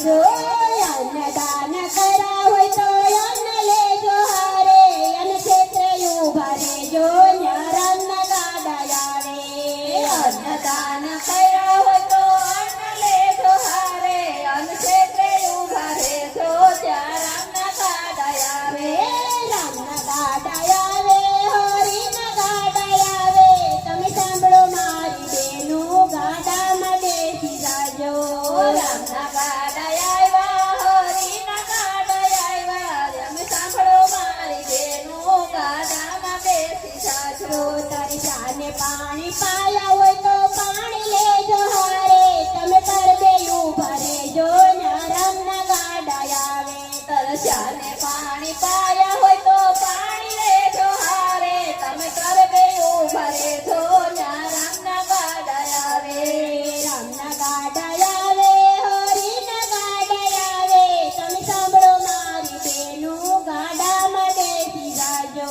જો અન્નદાન કર્યા હોય તો અન્ન લેજો હારે અન્ન ક્ષેત્રે ઉભા રહેજો રામના ગાડા આવે અન્નદાન કર્યા હોય તો અન્ન લેજો હારે અન્ન ક્ષેત્રે ઉભા રહેજો ત્યાં રામના ગાડા આવે રામના ગાડા આવે હરિના ગાડા આવે તમે સાંભળો મારી બેનું ગાડામાં બેસી જાજો રામના ગાડા આવ્યા હરિના ગાડા આવ્યા તમે સાંભળો મારી બેનું ગાડામાં બેસી જાજો તારી જાને પાણી પાયા હોય તો પાણી લેજો હારે તમે તરબે ઉભા રહેજો રામના ગાડા આવે તરસ્યાને પાણી પાયા હોય તો પાણી લેજો હારે તમે તરબે ઉભા રહેજો રામના ગાડા આવે રામના ગાડા આવે હરિના ગાડા આવે તમે સાંભળો મારી બેનું ગાડામાં બેસી જાજો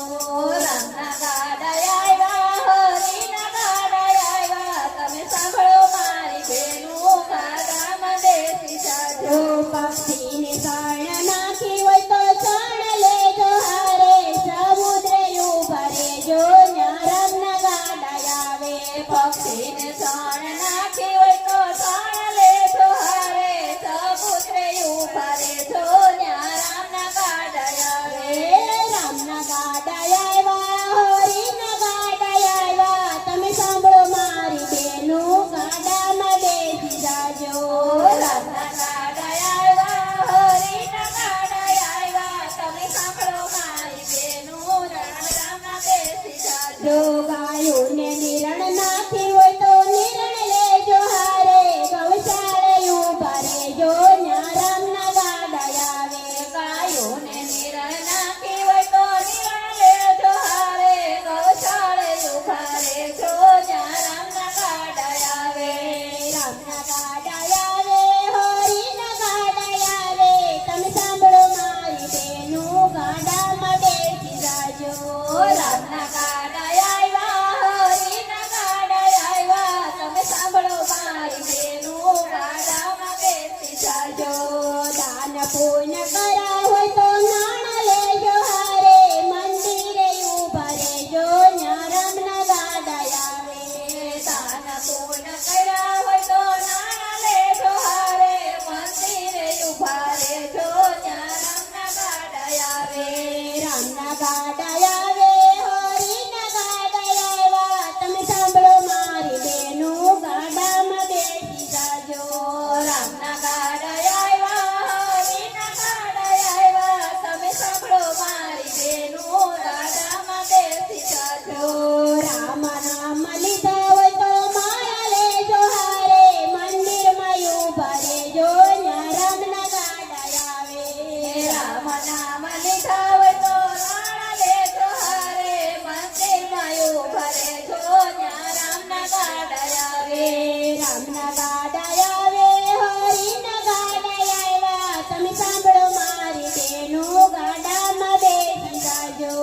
રામના ગાડા આવ્યા હરિના ગાડા આવ્યા તમે સાંભળો મારી બેનું ગાડામાં બેસી જાજો પક્ષીને શરણ નાખી હોય તો શરણ લેજો હારે સમુદ્રે ઉભા રહેજો રામના ગાડા આવે પક્ષીને શરણ નાખી હોય તો શરણ લેજો હારે સમુદ્રે ઉભા રહેજો રામના ગાડા આવે રામના ગાડા આવ્યા હરિના ગાડા આવ્યા તમે સાંભળો મારી બેનું ગાડામાં બેસી જાજો રામના ગાડા આવ્યા હરિના ગાડા આવ્યા તમે સાંભળો મારી બેનું ગાડામાં બેસી જાજો ગાયોને નિરણ નાખી હોય તો નિરણ લેજો હારે ગૌશાળે ઉભા રહેજો રામના ગાડા આવે ગાયોને નિરણ નાખી હોય તો નિરણ લેજો હારે ગૌશાળે ઉભા રહેજો રામના ગાડા આવે રામના ગાડા આવે હરિના ગાડા આવે તમે સાંભળો મારી બેનું ગાડામાં બેસી જાજો રામના ગાડા આવ્યા હરિના ગાડા આવ્યા તમે સાંભળો મારી બેનું ગાડામાં બેસી જાજો દાન પુણ્ય કર્યા હોય તો નાણાં લેજો હારે મંદિરે ઉભા રહેજો રામના ગાડા આવે દાન પુણ્ય કર્યા હોય તો નાણાં લેજો હારે મંદિરે ઉભા રહેજો રામના ગાડા આવે રામના ગાડા આવે હરિના ગાડા આવ્યા તમે સાંભળો મારી બેનું ગાડામાં બેસી જાજો રામના ગાડા આવ્યા હરિના ગાડા આવ્યા તમે સાંભળો મારી બેનું ગાડામાં બેસી જાજો રામ નામ લીધા હોય તો માયા લેજો હારે મંદિરમાં ઉભા રહેજો રામના ગાડા આવે રામ નામ લીધા હોય તો નાણાં લેજો હારે મંદિરમાં ઉભા રહેજો રામના ગાડા આવે રામના ગાડા આવે હરિના ગાડા આવ્યા તમે સાંભળો મારી બેનું ગાડામાં બેસી જાજો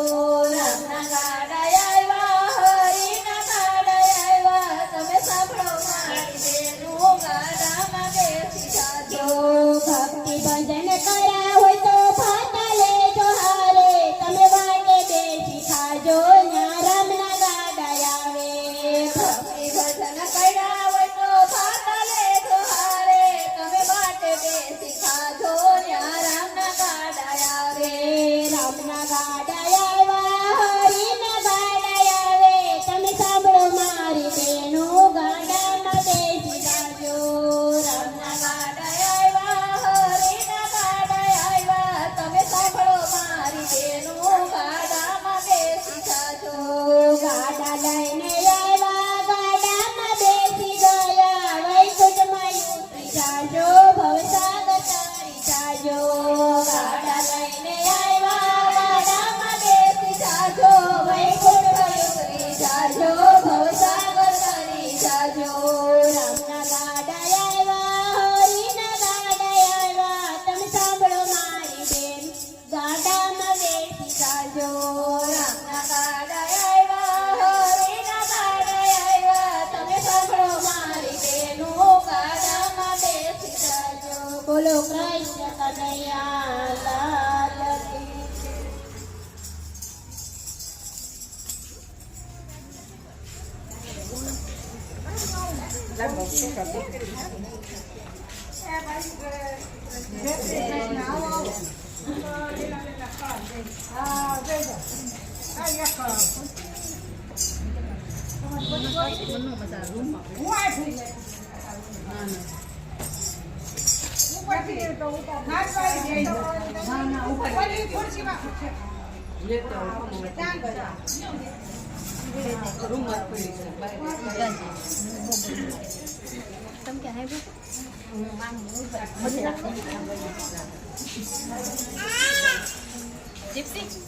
રામના ગાડા આવ્યા હરિના ગાડા આવ્યા તમે સાંભળો મારી બેનું ગાડામાં બેસી જાજો ભક્તિ ભજન કર્યા હોય તો ફાટા લેજો હારે તમે વાટે બેસી ખાજો રામના ગાડા આવે ભક્તિ ભજન કર્યા હોય તો ફાટા લેજો હારે તમે વાટે બેસી ખાજો રામના ગાડા આવે રામના ગાડા આવ્યા હરિના ગાડા આવે તમે સાંભળો મારી બેનું ગાડામાં બેસી જાજો રામના ગાડા આવ્યા હરિના ગાડા બોલો કૃષ્ણ કનૈયા લાલ કી જય. જીપ્સી